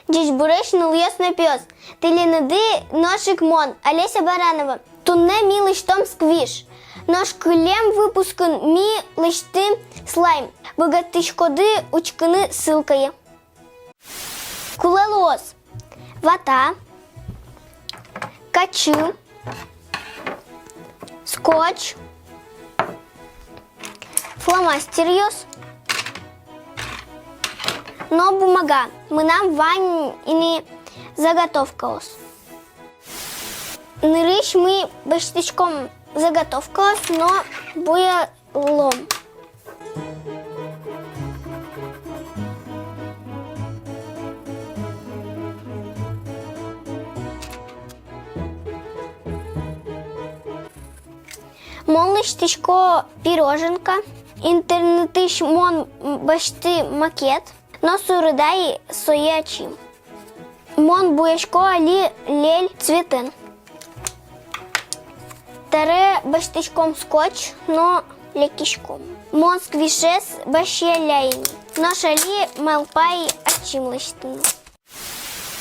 Дідь буречну л'ясна пьос. Ти ліниди ношик мон, Олеся Баранова. Тунне мі лиш том сквіш. Нож клем випускун мі лиш ти слайм. Богати шкоди учкини силкає. Кулелос. Вата. Качу. Скотч. Фломастерьос. Но бумага. Мы нам вань ини заготовкалось. Нырыш мы баштичком заготовкалось, но буя лом. Мон лиштичко пироженка. Интернетыш мон башты макет. Но суридай соячим. Мон буешко али лель цветен. Таре баштичком скотч, но лекишком. Мон сквишес баще ляйни. Но шали малпай ачим лыштын.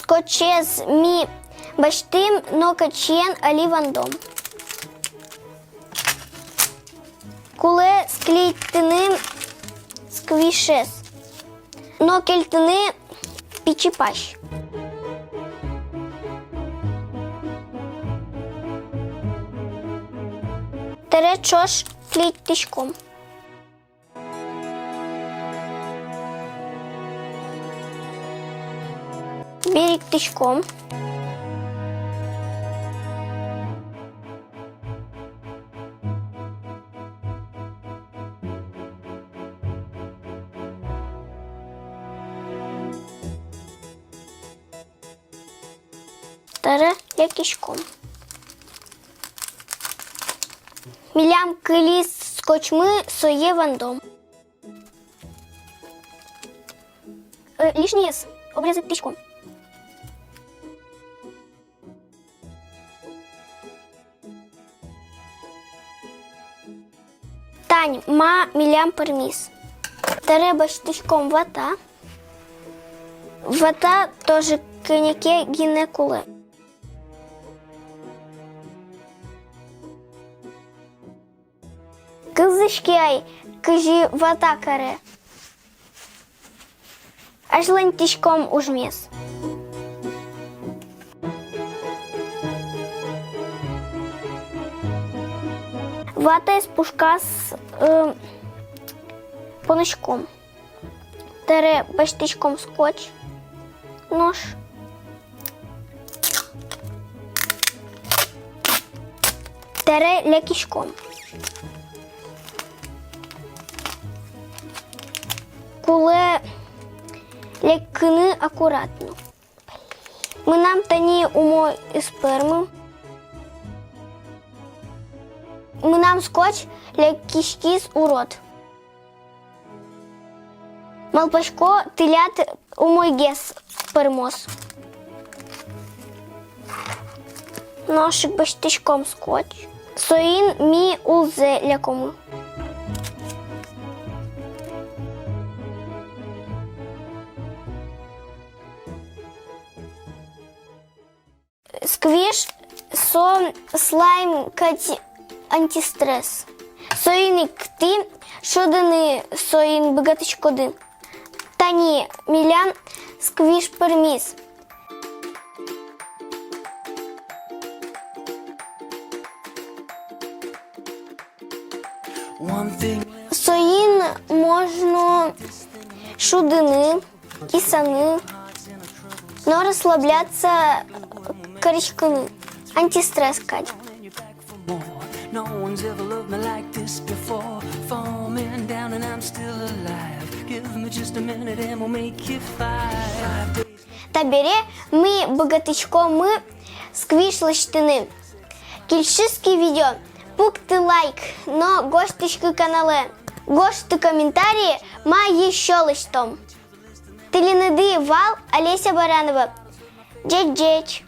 Скотчез ми баштым, но качен али вандом. Куле склейтыным сквишес. Но кельтыны пичипащ. Тере чош клеить тычком. Берег тычком. Таре лекишком. Милям кылис скотчмы сое вандом. Лишний обрезать тычком. Тань, ма милям пермис. Таре баштичком вата. Вата тоже кеняке гинекуле. Кызышки ай, кыжи вата каре. Аж лентичком ужмес. Вата из пушка с поночком. Тере баштичком скотч. Нож. Тере лекишком. Куле леккини акуратно. Ми нам тані умо і сперми. Ми нам скотч леккішкіз у рот. Малпашко тилят умой гес пермос. Ножик баштичком скотч. Соїн мі улзе лякому. Сквиш со слайм кать антистрес. Соїник ти шодини соїн богатичкоди. Тані мілян сквиш перміс. Соїн можна шудини, кисани, но расслабляться коричками. Антистресс кать. No one's ever loved me like this before. Falling down and I'm still alive. Give me just a minute and we'll make it 5 days. Табере ми богатичко ми сквиш лиштини. Кільшиські відео. Пукти лайк, но гостички канале. Гости коментарі має що лиштом. Ти ліниди вал Олеся Баранова. Джеть-джеть.